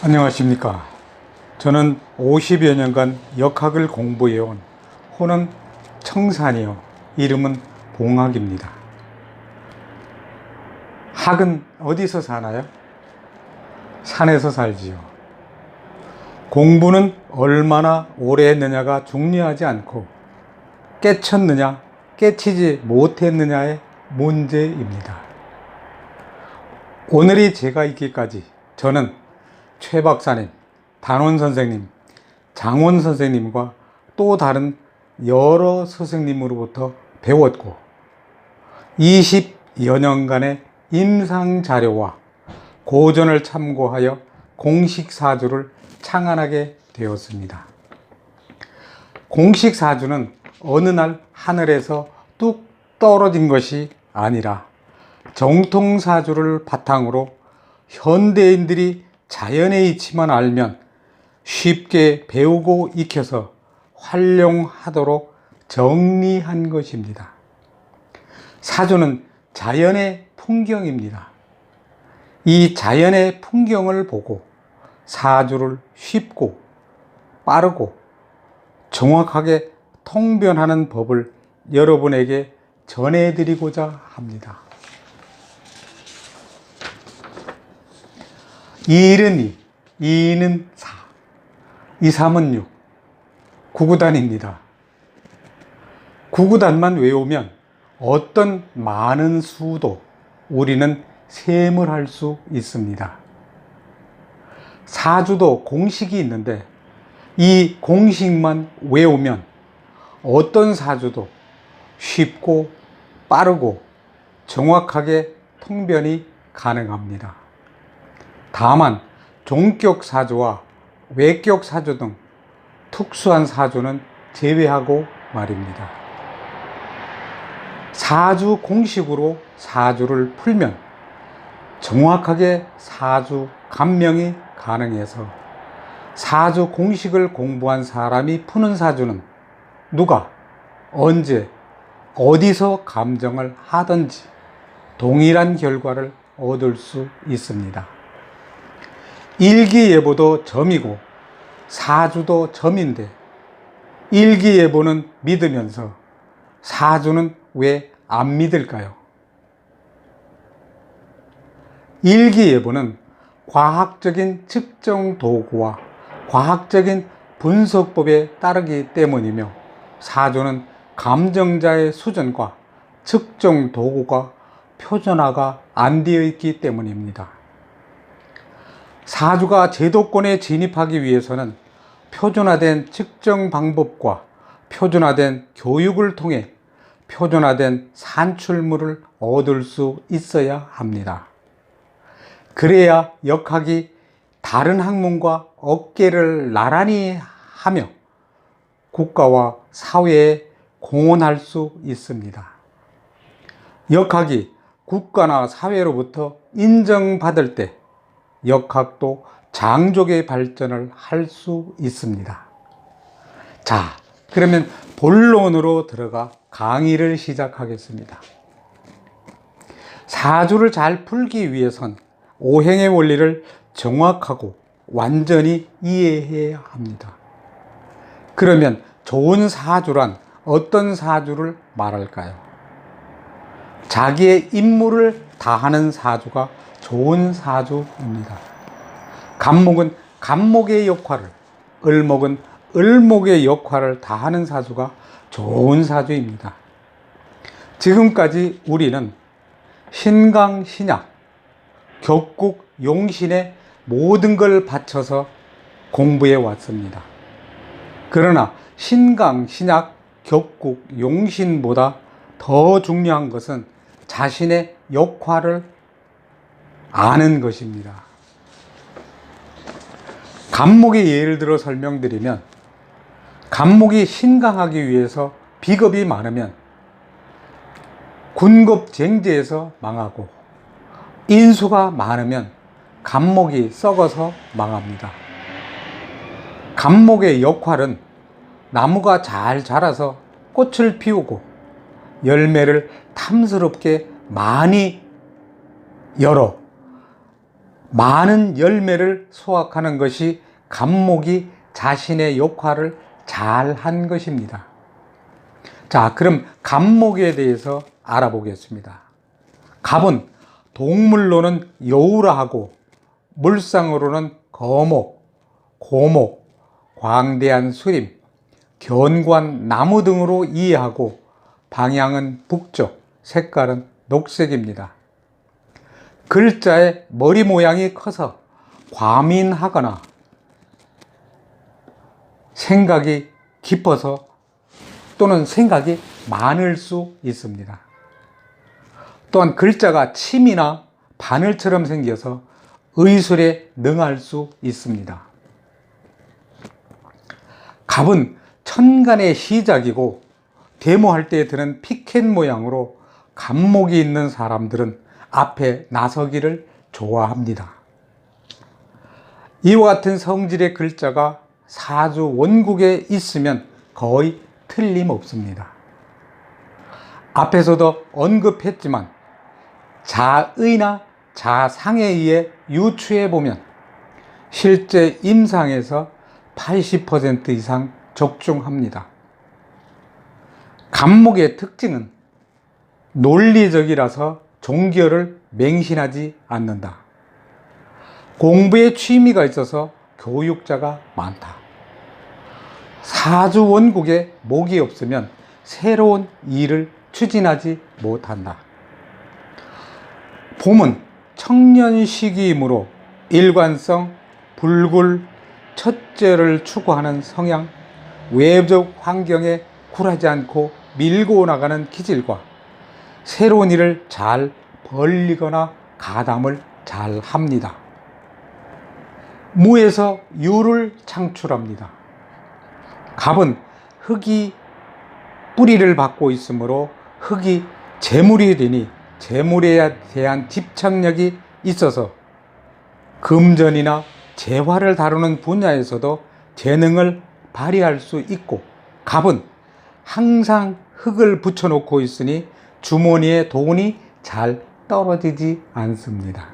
안녕하십니까. 저는 50여 년간 역학을 공부해온 호는 청산이요, 이름은 봉학입니다. 학은 어디서 사나요? 산에서 살지요. 공부는 얼마나 오래 했느냐가 중요하지 않고 깨쳤느냐 깨치지 못했느냐의 문제입니다. 오늘이 제가 있기까지 저는 최 박사님, 단원 선생님, 장원 선생님과 또 다른 여러 스승님으로부터 배웠고 20여 년간의 임상 자료와 고전을 참고하여 공식사주를 창안하게 되었습니다. 공식사주는 어느 날 하늘에서 뚝 떨어진 것이 아니라 정통사주를 바탕으로 현대인들이 자연의 이치만 알면 쉽게 배우고 익혀서 활용하도록 정리한 것입니다. 사주는 자연의 풍경입니다. 이 자연의 풍경을 보고 사주를 쉽고 빠르고 정확하게 통변하는 법을 여러분에게 전해드리고자 합니다. 2일은 2, 2는 4, 2, 3은 6, 9구단입니다. 9구단만 외우면 어떤 많은 수도 우리는 셈을 할 수 있습니다. 사주도 공식이 있는데 이 공식만 외우면 어떤 사주도 쉽고 빠르고 정확하게 통변이 가능합니다. 다만 종격 사주와 외격 사주 등 특수한 사주는 제외하고 말입니다. 사주 공식으로 사주를 풀면 정확하게 사주 감명이 가능해서 사주 공식을 공부한 사람이 푸는 사주는 누가 언제 어디서 감정을 하든지 동일한 결과를 얻을 수 있습니다. 일기예보도 점이고 사주도 점인데 일기예보는 믿으면서 사주는 왜 안 믿을까요? 일기예보는 과학적인 측정 도구와 과학적인 분석법에 따르기 때문이며 사주는 감정자의 수준과 측정 도구가 표준화가 안 되어 있기 때문입니다. 사주가 제도권에 진입하기 위해서는 표준화된 측정 방법과 표준화된 교육을 통해 표준화된 산출물을 얻을 수 있어야 합니다. 그래야 역학이 다른 학문과 어깨를 나란히 하며 국가와 사회에 공헌할 수 있습니다. 역학이 국가나 사회로부터 인정받을 때 역학도 장족의 발전을 할 수 있습니다. 자, 그러면 본론으로 들어가 강의를 시작하겠습니다. 사주를 잘 풀기 위해선 오행의 원리를 정확하고 완전히 이해해야 합니다. 그러면 좋은 사주란 어떤 사주를 말할까요? 자기의 임무를 다하는 사주가 좋은 사주입니다. 간목은 간목의 역할을, 을목은 을목의 역할을 다하는 사주가 좋은 사주입니다. 지금까지 우리는 신강, 신약, 격국, 용신의 모든 걸 바쳐서 공부해 왔습니다. 그러나 신강, 신약, 격국, 용신보다 더 중요한 것은 자신의 역할을 아는 것입니다. 간목의 예를 들어 설명드리면 간목이 신강하기 위해서 비겁이 많으면 군겁쟁제에서 망하고 인수가 많으면 간목이 썩어서 망합니다. 간목의 역할은 나무가 잘 자라서 꽃을 피우고 열매를 탐스럽게 많이 열어 많은 열매를 수확하는 것이 갑목이 자신의 역할을 잘 한 것입니다. 자, 그럼 갑목에 대해서 알아보겠습니다. 갑은 동물로는 여우라 하고 물상으로는 거목, 고목, 광대한 수림, 견고한 나무 등으로 이해하고 방향은 북쪽, 색깔은 녹색입니다. 글자의 머리 모양이 커서 과민하거나 생각이 깊어서 또는 생각이 많을 수 있습니다. 또한 글자가 침이나 바늘처럼 생겨서 의술에 능할 수 있습니다. 갑은 천간의 시작이고 데모할 때 드는 피켓 모양으로 갑목이 있는 사람들은 앞에 나서기를 좋아합니다. 이와 같은 성질의 글자가 사주 원국에 있으면 거의 틀림없습니다. 앞에서도 언급했지만 자의나 자상에 의해 유추해 보면 실제 임상에서 80% 이상 적중합니다. 갑목의 특징은 논리적이라서 종교를 맹신하지 않는다. 공부에 취미가 있어서 교육자가 많다. 사주 원국에 목이 없으면 새로운 일을 추진하지 못한다. 봄은 청년 시기이므로 일관성, 불굴, 첫째를 추구하는 성향, 외부적 환경에 굴하지 않고 밀고 나가는 기질과 새로운 일을 잘 벌리거나 가담을 잘 합니다. 무에서 유를 창출합니다. 갑은 흙이 뿌리를 받고 있으므로 흙이 재물이 되니 재물에 대한 집착력이 있어서 금전이나 재화를 다루는 분야에서도 재능을 발휘할 수 있고, 갑은 항상 흙을 붙여놓고 있으니 주머니에 돈이 잘 떨어지지 않습니다.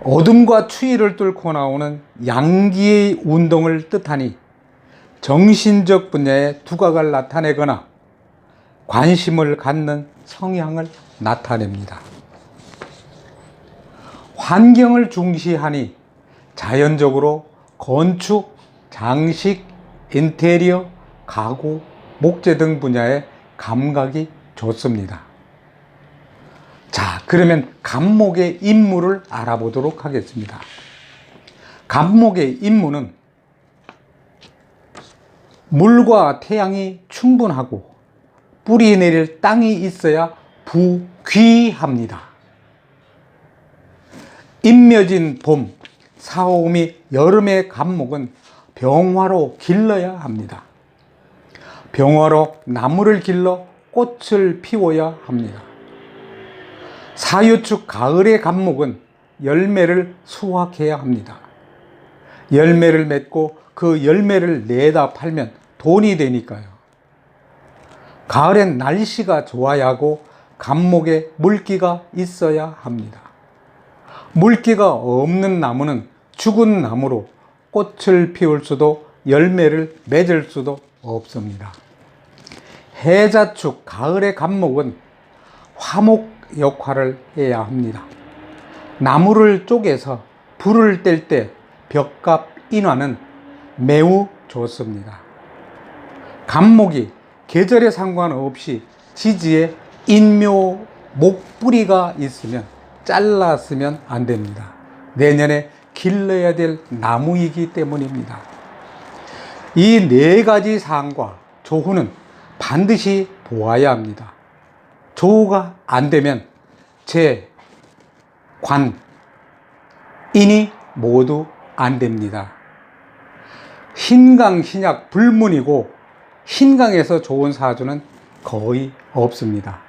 어둠과 추위를 뚫고 나오는 양기의 운동을 뜻하니 정신적 분야에 두각을 나타내거나 관심을 갖는 성향을 나타냅니다. 환경을 중시하니 자연적으로 건축, 장식, 인테리어, 가구, 목재 등 분야에 감각이 좋습니다. 자, 그러면 갑목의 임무를 알아보도록 하겠습니다. 갑목의 임무는 물과 태양이 충분하고 뿌리 내릴 땅이 있어야 부귀합니다. 임묘진 봄, 사오미 여름의 갑목은 병화로 길러야 합니다. 병화로 나무를 길러 꽃을 피워야 합니다. 사유축 가을의 갑목은 열매를 수확해야 합니다. 열매를 맺고 그 열매를 내다 팔면 돈이 되니까요. 가을엔 날씨가 좋아야 하고 갑목에 물기가 있어야 합니다. 물기가 없는 나무는 죽은 나무로 꽃을 피울 수도 열매를 맺을 수도 없습니다. 해자축 가을의 갑목은 화목 역할을 해야 합니다. 나무를 쪼개서 불을 뗄 때 벽갑 인화는 매우 좋습니다. 갑목이 계절에 상관없이 지지에 인묘 목뿌리가 있으면 잘랐으면 안 됩니다. 내년에 길러야 될 나무이기 때문입니다. 이 네 가지 사항과 조후는 반드시 보아야 합니다. 조후가 안 되면 재, 관, 인이 모두 안 됩니다. 신강, 신약, 불문이고 신강에서 좋은 사주는 거의 없습니다.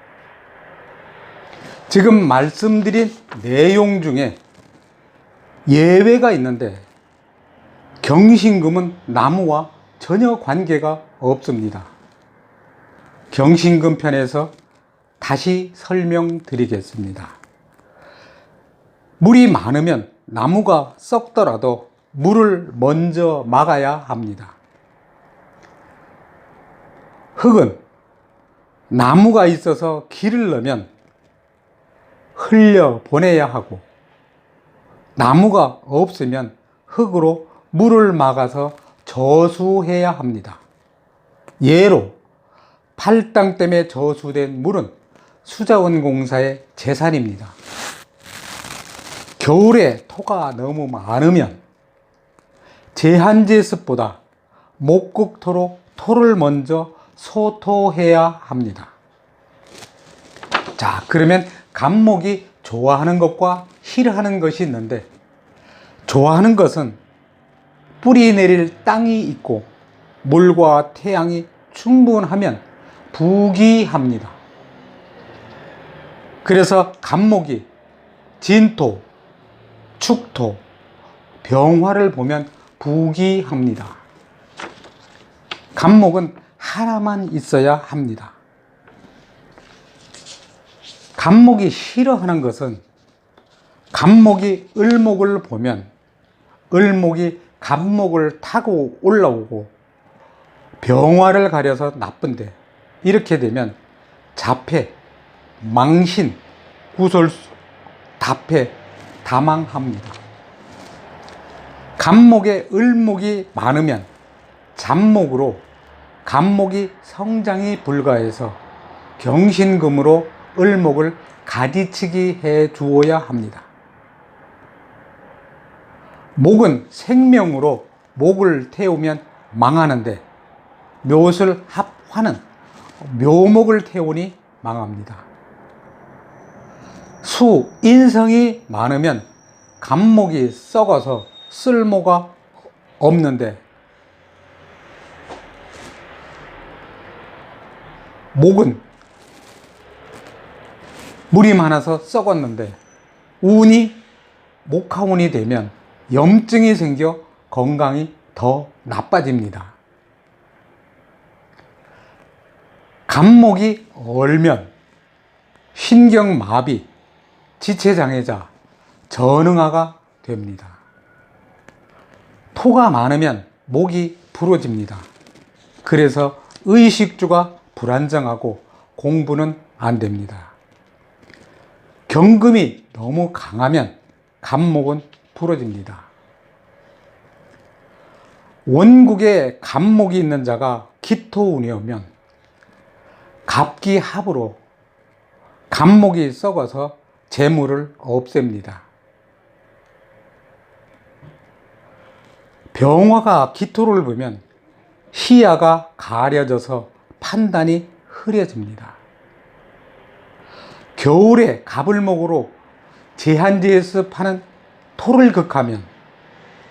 지금 말씀드린 내용 중에 예외가 있는데 경신금은 나무와 전혀 관계가 없습니다. 경신금 편에서 다시 설명드리겠습니다. 물이 많으면 나무가 썩더라도 물을 먼저 막아야 합니다. 흙은 나무가 있어서 길을 넣으면 흘려 보내야 하고, 나무가 없으면 흙으로 물을 막아서 저수해야 합니다. 예로 팔당 때문에 저수된 물은 수자원공사의 재산입니다. 겨울에 토가 너무 많으면 제한제습보다 목극토로 토를 먼저 소토해야 합니다. 자, 그러면 감목이 좋아하는 것과 싫어하는 것이 있는데, 좋아하는 것은 뿌리 내릴 땅이 있고 물과 태양이 충분하면 부귀합니다. 그래서 감목이 진토, 축토, 병화를 보면 부귀합니다. 감목은 하나만 있어야 합니다. 감목이 싫어하는 것은 감목이 을목을 보면 을목이 감목을 타고 올라오고 병화를 가려서 나쁜데, 이렇게 되면 자패, 망신, 구설수, 다패, 다망합니다. 감목에 을목이 많으면 잡목으로 감목이 성장이 불가해서 경신금으로 을목을 가지치기 해 주어야 합니다. 목은 생명으로 목을 태우면 망하는데, 묘술 합화는 묘목을 태우니 망합니다. 수, 인성이 많으면 감목이 썩어서 쓸모가 없는데, 목은 물이 많아서 썩었는데 운이 목화운이 되면 염증이 생겨 건강이 더 나빠집니다. 감목이 얼면 신경마비, 지체장애자, 전응아가 됩니다. 토가 많으면 목이 부러집니다. 그래서 의식주가 불안정하고 공부는 안 됩니다. 경금이 너무 강하면 감목은 부러집니다. 원국에 감목이 있는 자가 기토운이 오면 갑기합으로 감목이 썩어서 재물을 없앱니다. 병화가 기토를 보면 시야가 가려져서 판단이 흐려집니다. 겨울에 갑을목으로 제한지에서 파는 토를 극하면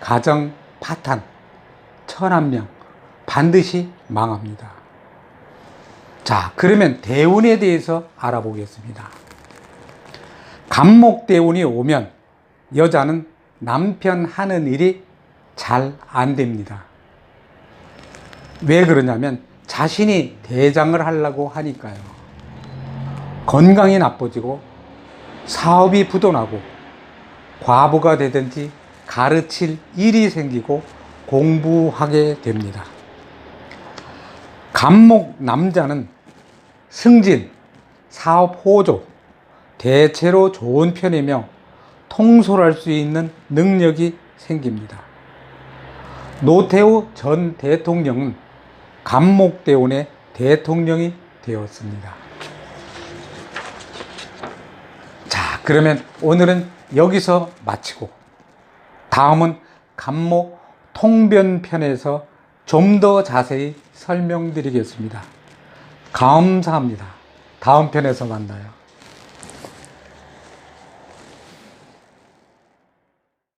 가정 파탄, 천한명 반드시 망합니다. 자, 그러면 대운에 대해서 알아보겠습니다. 갑목대운이 오면 여자는 남편 하는 일이 잘 안 됩니다. 왜 그러냐면 자신이 대장을 하려고 하니까요. 건강이 나빠지고 사업이 부도나고 과부가 되든지 가르칠 일이 생기고 공부하게 됩니다. 갑목 남자는 승진, 사업 호조, 대체로 좋은 편이며 통솔할 수 있는 능력이 생깁니다. 노태우 전 대통령은 갑목대운의 대통령이 되었습니다. 자, 그러면 오늘은 여기서 마치고 다음은 갑목 통변편에서 좀 더 자세히 설명드리겠습니다. 감사합니다. 다음 편에서 만나요.